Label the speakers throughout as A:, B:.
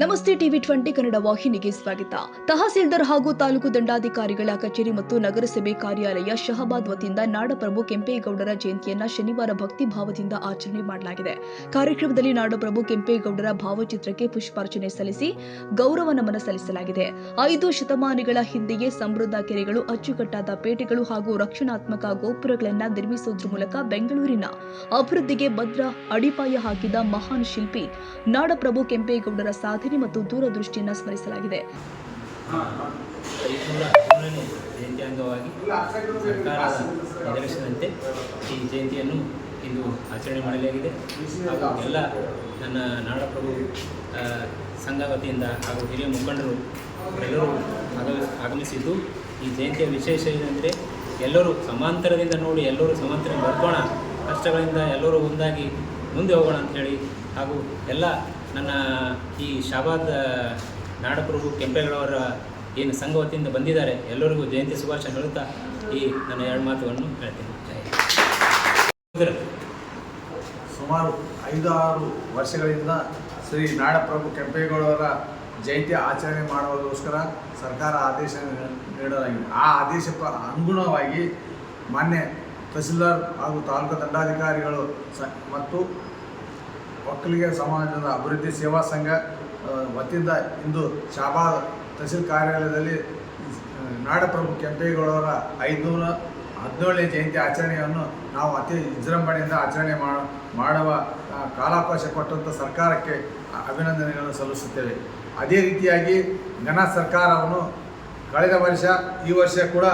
A: ನಮಸ್ತೆ ಟಿವಿ 20 ಕನ್ನಡ ವಾಹಿನಿಗೆ ಸ್ವಾಗತ. ತಹಸೀಲ್ದಾರ್ ಹಾಗೂ ತಾಲೂಕು ದಂಡಾಧಿಕಾರಿಗಳ ಕಚೇರಿ ಮತ್ತು ನಗರಸಭೆ ಕಾರ್ಯಾಲಯ ಶಹಬಾದ್ ವತಿಯಿಂದ ನಾಡಪ್ರಭು ಕೆಂಪೇಗೌಡರ ಜಯಂತಿಯನ್ನ ಶನಿವಾರ ಭಕ್ತಿ ಭಾವದಿಂದ ಆಚರಣೆ ಮಾಡಲಾಗಿದೆ. ಕಾರ್ಯಕ್ರಮದಲ್ಲಿ ನಾಡಪ್ರಭು ಕೆಂಪೇಗೌಡರ ಭಾವಚಿತ್ರಕ್ಕೆ ಪುಷ್ಪಾರ್ಚನೆ ಸಲ್ಲಿಸಿ ಗೌರವ ನಮನ ಸಲ್ಲಿಸಲಾಗಿದೆ. 5 ಶತಮಾನಗಳ ಹಿಂದೆಯೇ ಸಮೃದ್ಧ ಕೆರೆಗಳು, ಅಚ್ಚುಕಟ್ಟಾದ ಪೇಟೆಗಳು ಹಾಗೂ ರಕ್ಷಣಾತ್ಮಕ ಗೋಪುರಗಳನ್ನು ನಿರ್ಮಿಸುವುದರ ಮೂಲಕ ಬೆಂಗಳೂರಿನ ಅಭಿವೃದ್ಧಿಗೆ ಭದ್ರ ಅಡಿಪಾಯ ಹಾಕಿದ ಮಹಾನ್ ಶಿಲ್ಪಿ ನಾಡಪ್ರಭು ಕೆಂಪೇಗೌಡರ ಸಾಧನೆ ಮತ್ತು ದೂರದೃಷ್ಟಿಯನ್ನು ಸ್ಮರಿಸಲಾಗಿದೆ.
B: ಜಯಂತಿ ಅಂಗವಾಗಿ ಸರ್ಕಾರದ ನಿರ್ದೇಶನದಂತೆ ಈ ಜಯಂತಿಯನ್ನು ಇಂದು ಆಚರಣೆ ಮಾಡಲಾಗಿದೆ. ಹಾಗೂ ಎಲ್ಲ ನನ್ನ ನಾಡಪ್ರಭು ಸಂಘ ವತಿಯಿಂದ ಹಾಗೂ ಹಿರಿಯ ಮುಖಂಡರು ಎಲ್ಲರೂ ಆಗಮಿಸಿದ್ದು, ಈ ಜಯಂತಿಯ ವಿಶೇಷ ಏನೆಂದರೆ ಎಲ್ಲರೂ ಸಮಾಂತರದಿಂದ ನೋಡಿ ಎಲ್ಲರೂ ಸಮಾಂತರ ಬರ್ಕೋಣ, ಕಷ್ಟಗಳಿಂದ ಎಲ್ಲರೂ ಒಂದಾಗಿ ಮುಂದೆ ಹೋಗೋಣ ಅಂಥೇಳಿ, ಹಾಗೂ ಎಲ್ಲ ನನ್ನ ಈ ಶಹಬಾದ್ ನಾಡಪ್ರಭು ಕೆಂಪೇಗೌಡರ ಏನು ಸಂಘ ವತಿಯಿಂದ ಬಂದಿದ್ದಾರೆ ಎಲ್ಲರಿಗೂ ಜಯಂತಿ ಶುಭಾಶಯ ಹೇಳುತ್ತಾ ಈ ನನ್ನ 2 ಮಾತುಗಳನ್ನು ಹೇಳ್ತೀನಿ.
C: ಸುಮಾರು 5-6 ವರ್ಷಗಳಿಂದ ಶ್ರೀ ನಾಡಪ್ರಭು ಕೆಂಪೇಗೌಡರ ಜಯಂತಿ ಆಚರಣೆ ಮಾಡುವುದಕ್ಕೋಸ್ಕರ ಸರ್ಕಾರ ಆದೇಶ ನೀಡಲಾಗಿದೆ. ಆ ಆದೇಶಕ್ಕೆ ಅನುಗುಣವಾಗಿ ಮಾನ್ಯ ತಹಸೀಲ್ದಾರ್ ಹಾಗೂ ತಾಲೂಕು ದಂಡಾಧಿಕಾರಿಗಳು ಮತ್ತು ಒಕ್ಕಲಿಗ ಸಮಾಜದ ಅಭಿವೃದ್ಧಿ ಸೇವಾ ಸಂಘ ವತಿಯಿಂದ ಇಂದು ಶಹಬಾದ್ ತಹಸೀಲ್ ಕಾರ್ಯಾಲಯದಲ್ಲಿ ನಾಡಪ್ರಭು ಕೆಂಪೇಗೌಡರ 517ನೇ ಜಯಂತಿ ಆಚರಣೆಯನ್ನು ನಾವು ಅತಿ ವಿಜೃಂಭಣೆಯಿಂದ ಆಚರಣೆ ಮಾಡುವ ಕಾಲಾವಕಾಶ ಕೊಟ್ಟಂಥ ಸರ್ಕಾರಕ್ಕೆ ಅಭಿನಂದನೆಗಳನ್ನು ಸಲ್ಲಿಸುತ್ತೇವೆ. ಅದೇ ರೀತಿಯಾಗಿ ಘನ ಸರ್ಕಾರವನ್ನು ಕಳೆದ ವರ್ಷ ಈ ವರ್ಷ ಕೂಡ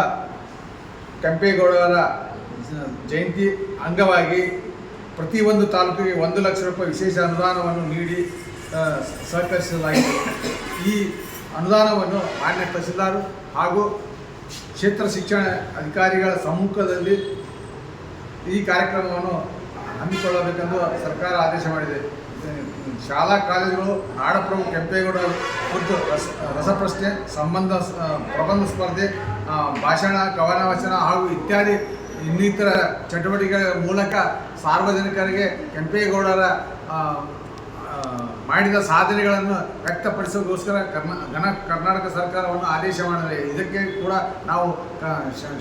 C: ಕೆಂಪೇಗೌಡರ ಜಯಂತಿ ಅಂಗವಾಗಿ ಪ್ರತಿಯೊಂದು ತಾಲೂಕಿಗೆ 1 ಲಕ್ಷ ರೂಪಾಯಿ ವಿಶೇಷ ಅನುದಾನವನ್ನು ನೀಡಿ ಸಹಕರಿಸಲಾಗಿದೆ. ಈ ಅನುದಾನವನ್ನು ಮಾನ್ಯ ತಹಸೀಲ್ದಾರ್ ಹಾಗೂ ಕ್ಷೇತ್ರ ಶಿಕ್ಷಣ ಅಧಿಕಾರಿಗಳ ಸಮ್ಮುಖದಲ್ಲಿ ಈ ಕಾರ್ಯಕ್ರಮವನ್ನು ಹಮ್ಮಿಕೊಳ್ಳಬೇಕೆಂದು ಸರ್ಕಾರ ಆದೇಶ ಮಾಡಿದೆ. ಶಾಲಾ ಕಾಲೇಜುಗಳು ನಾಡಪ್ರಭು ಕೆಂಪೇಗೌಡ ಖುದ್ದು ರಸಪ್ರಶ್ನೆ, ಪ್ರಬಂಧ ಸ್ಪರ್ಧೆ, ಭಾಷಣ, ಕವನ ವಾಚನ ಹಾಗೂ ಇತ್ಯಾದಿ ಇನ್ನಿತರ ಚಟುವಟಿಕೆಗಳ ಮೂಲಕ ಸಾರ್ವಜನಿಕರಿಗೆ ಕೆಂಪೇಗೌಡರ ಮಾಡಿದ ಸಾಧನೆಗಳನ್ನು ವ್ಯಕ್ತಪಡಿಸೋಕ್ಕೋಸ್ಕರ ಕರ್ನಾಟಕ ಸರ್ಕಾರವನ್ನು ಆದೇಶ ಮಾಡಿದೆ. ಇದಕ್ಕೆ ಕೂಡ ನಾವು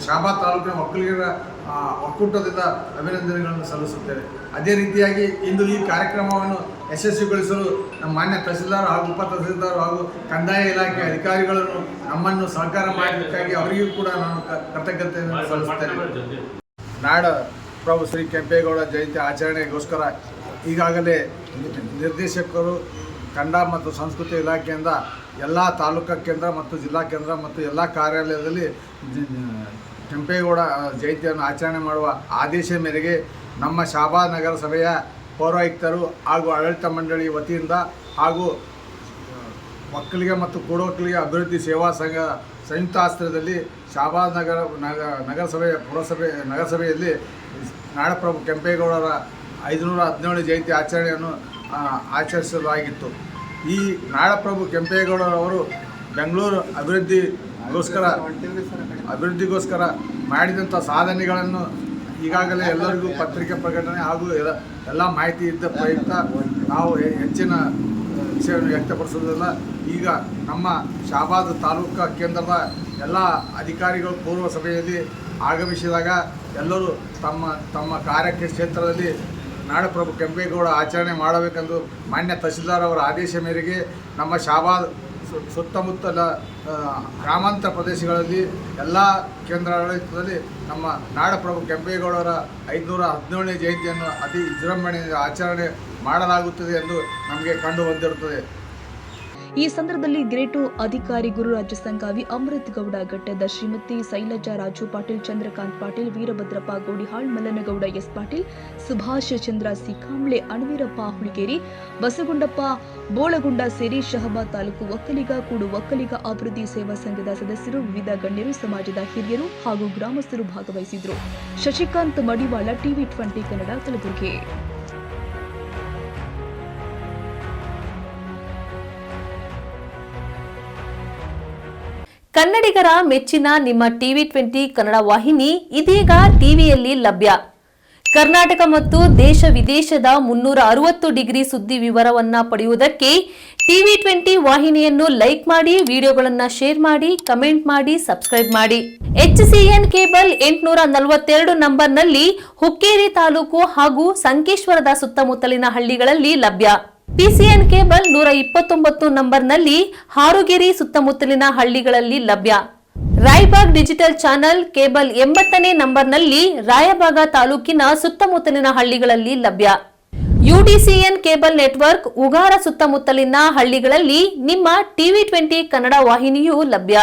C: ಶಹಬಾದ್ ತಾಲೂಕಿನ ಒಕ್ಕಲಿಗರ ಒಕ್ಕೂಟದಿಂದ ಅಭಿನಂದನೆಗಳನ್ನು ಸಲ್ಲಿಸುತ್ತೇವೆ. ಅದೇ ರೀತಿಯಾಗಿ ಇಂದು ಈ ಕಾರ್ಯಕ್ರಮವನ್ನು ಯಶಸ್ವಿಗೊಳಿಸಲು ನಮ್ಮ ಮಾನ್ಯ ತಹಸೀಲ್ದಾರ್ ಹಾಗೂ ಉಪ ತಹಸೀಲ್ದಾರ್ ಹಾಗೂ ಕಂದಾಯ ಇಲಾಖೆ ಅಧಿಕಾರಿಗಳನ್ನು ನಮ್ಮನ್ನು ಸಹಕಾರ ಮಾಡಲಿಕ್ಕಾಗಿ ಅವರಿಗೂ ಕೂಡ ನಾನು ಕೃತಜ್ಞತೆಯನ್ನು ಸಲ್ಲಿಸುತ್ತೇನೆ. ನಾಡಪ್ರಭು ಶ್ರೀ ಕೆಂಪೇಗೌಡ ಜಯಂತಿ ಆಚರಣೆಗೋಸ್ಕರ ಈಗಾಗಲೇ ನಿರ್ದೇಶಕರು ಕನ್ನಡ ಮತ್ತು ಸಂಸ್ಕೃತಿ ಇಲಾಖೆಯಿಂದ ಎಲ್ಲ ತಾಲೂಕಾ ಕೇಂದ್ರ ಮತ್ತು ಜಿಲ್ಲಾ ಕೇಂದ್ರ ಮತ್ತು ಎಲ್ಲ ಕಾರ್ಯಾಲಯದಲ್ಲಿ ಕೆಂಪೇಗೌಡ ಜಯಂತಿಯನ್ನು ಆಚರಣೆ ಮಾಡುವ ಆದೇಶ ಮೇರೆಗೆ ನಮ್ಮ ಶಹಬಾದ್ ನಗರಸಭೆಯ ಪೌರಾಯುಕ್ತರು ಹಾಗೂ ಆಡಳಿತ ಮಂಡಳಿ ವತಿಯಿಂದ ಹಾಗೂ ಒಕ್ಕಲಿಗ ಮತ್ತು ಕೂಡೊಕ್ಕಲಿಗ ಅಭಿವೃದ್ಧಿ ಸೇವಾ ಸಂಘ ಸಂಯುಕ್ತ ಆಶ್ರಯದಲ್ಲಿ ಶಹಬಾದ್ ನಗರಸಭೆಯ ನಗರಸಭೆಯಲ್ಲಿ ನಾಡಪ್ರಭು ಕೆಂಪೇಗೌಡರ 517ನೇ ಜಯಂತಿ ಆಚರಣೆಯನ್ನು ಆಚರಿಸಲಾಗಿತ್ತು. ಈ ನಾಡಪ್ರಭು ಕೆಂಪೇಗೌಡರವರು ಬೆಂಗಳೂರು ಅಭಿವೃದ್ಧಿಗೋಸ್ಕರ ಮಾಡಿದಂಥ ಸಾಧನೆಗಳನ್ನು ಈಗಾಗಲೇ ಎಲ್ಲರಿಗೂ ಪತ್ರಿಕೆ ಪ್ರಕಟಣೆ ಹಾಗೂ ಎಲ್ಲ ಮಾಹಿತಿ ಇದ್ದ ಪ್ರಯುಕ್ತ ನಾವು ಹೆಚ್ಚಿನ ವಿಷಯವನ್ನು ವ್ಯಕ್ತಪಡಿಸೋದಿಲ್ಲ. ಈಗ ನಮ್ಮ ಶಹಬಾದ್ ತಾಲೂಕಾ ಕೇಂದ್ರದ ಎಲ್ಲ ಅಧಿಕಾರಿಗಳು ಪೂರ್ವ ಸಭೆಯಲ್ಲಿ ಆಗಮಿಸಿದಾಗ ಎಲ್ಲರೂ ತಮ್ಮ ಕಾರ್ಯಕ್ಕೆ ಕ್ಷೇತ್ರದಲ್ಲಿ ನಾಡಪ್ರಭು ಕೆಂಪೇಗೌಡ ಆಚರಣೆ ಮಾಡಬೇಕೆಂದು ಮಾನ್ಯ ತಹಸೀಲ್ದಾರ್ ಅವರ ಆದೇಶ ಮೇರೆಗೆ ನಮ್ಮ ಶಹಬಾದ್ ಸುತ್ತಮುತ್ತಲ ಗ್ರಾಮಾಂತರ ಪ್ರದೇಶಗಳಲ್ಲಿ ಎಲ್ಲ ಕೇಂದ್ರಾಡಳಿತದಲ್ಲಿ ನಮ್ಮ ನಾಡಪ್ರಭು ಕೆಂಪೇಗೌಡರ 517ನೇ ಜಯಂತಿಯನ್ನು ಅತಿ ವಿಜೃಂಭಣೆಯಿಂದ ಆಚರಣೆ ಮಾಡಲಾಗುತ್ತದೆ ಎಂದು ನಮಗೆ ಕಂಡು ಬಂದಿರುತ್ತದೆ.
A: ಈ ಸಂದರ್ಭದಲ್ಲಿ ಗ್ರೇಟು ಅಧಿಕಾರಿ ಗುರುರಾಜ ಸಂಘವಿ, ಅಮೃತ್ ಗೌಡ ಘಟ್ಟದ, ಶ್ರೀಮತಿ ಶೈಲಜಾ ರಾಜು ಪಾಟೀಲ್, ಚಂದ್ರಕಾಂತ್ ಪಾಟೀಲ್, ವೀರಭದ್ರಪ್ಪ ಗೋಡಿಹಾಳ್, ಮಲ್ಲನಗೌಡ ಎಸ್ ಪಾಟೀಲ್, ಸುಭಾಷ್ ಚಂದ್ರ ಸಿಕಾಂಬ್ಳೆ, ಅಣವೀರಪ್ಪ ಹುಳಿಗೇರಿ, ಬಸಗುಂಡಪ್ಪ ಬೋಳಗುಂಡ ಸೇರಿ ಶಹಬಾದ್ ತಾಲೂಕು ಒಕ್ಕಲಿಗ ಕೂಡು ಒಕ್ಕಲಿಗ ಅಭಿವೃದ್ಧಿ ಸೇವಾ ಸಂಘದ ಸದಸ್ಯರು, ವಿವಿಧ ಗಣ್ಯರು, ಸಮಾಜದ ಹಿರಿಯರು ಹಾಗೂ ಗ್ರಾಮಸ್ಥರು ಭಾಗವಹಿಸಿದ್ರು. ಶಶಿಕಾಂತ್ ಮಡಿವಾಳ, ಟಿವಿ 20 ಕನ್ನಡ, ಕಲಬುರಗಿ.
D: ಕನ್ನಡಿಗರ ಮೆಚ್ಚಿನ ನಿಮ್ಮ ಟಿವಿ 20 ಕನ್ನಡ ವಾಹಿನಿ ಇದೀಗ ಟಿವಿಯಲ್ಲಿ ಲಭ್ಯ. ಕರ್ನಾಟಕ ಮತ್ತು ದೇಶ ವಿದೇಶದ 360 ಡಿಗ್ರಿ ಸುದ್ದಿ ವಿವರವನ್ನ ಪಡೆಯುವುದಕ್ಕೆ TV20 ವಾಹಿನಿಯನ್ನು ಲೈಕ್ ಮಾಡಿ, ವಿಡಿಯೋಗಳನ್ನ ಶೇರ್ ಮಾಡಿ, ಕಮೆಂಟ್ ಮಾಡಿ, ಸಬ್ಸ್ಕ್ರೈಬ್ ಮಾಡಿ. HCN ಕೇಬಲ್ 842 ನಂಬರ್ನಲ್ಲಿ ಹುಕ್ಕೇರಿ ತಾಲೂಕು ಹಾಗೂ ಸಂಕೇಶ್ವರದ ಸುತ್ತಮುತ್ತಲಿನ ಹಳ್ಳಿಗಳಲ್ಲಿ ಲಭ್ಯ. PCN ಕೇಬಲ್ 129 ನಂಬರ್ನಲ್ಲಿ ಹಾರುಗೆರೆ ಸುತ್ತಮುತ್ತಲಿನ ಹಳ್ಳಿಗಳಲ್ಲಿ ಲಭ್ಯ. ರಾಯಬಾಗ್ ಡಿಜಿಟಲ್ ಚಾನೆಲ್ ಕೇಬಲ್ 80ನೇ ನಂಬರ್ನಲ್ಲಿ ರಾಯಬಾಗ ತಾಲೂಕಿನ ಸುತ್ತಮುತ್ತಲಿನ ಹಳ್ಳಿಗಳಲ್ಲಿ ಲಭ್ಯ. UDCN ಕೇಬಲ್ ನೆಟ್ವರ್ಕ್ ಉಗಾರ ಸುತ್ತಮುತ್ತಲಿನ ಹಳ್ಳಿಗಳಲ್ಲಿ ನಿಮ್ಮ TV20 ಕನ್ನಡ ವಾಹಿನಿಯೂ ಲಭ್ಯ.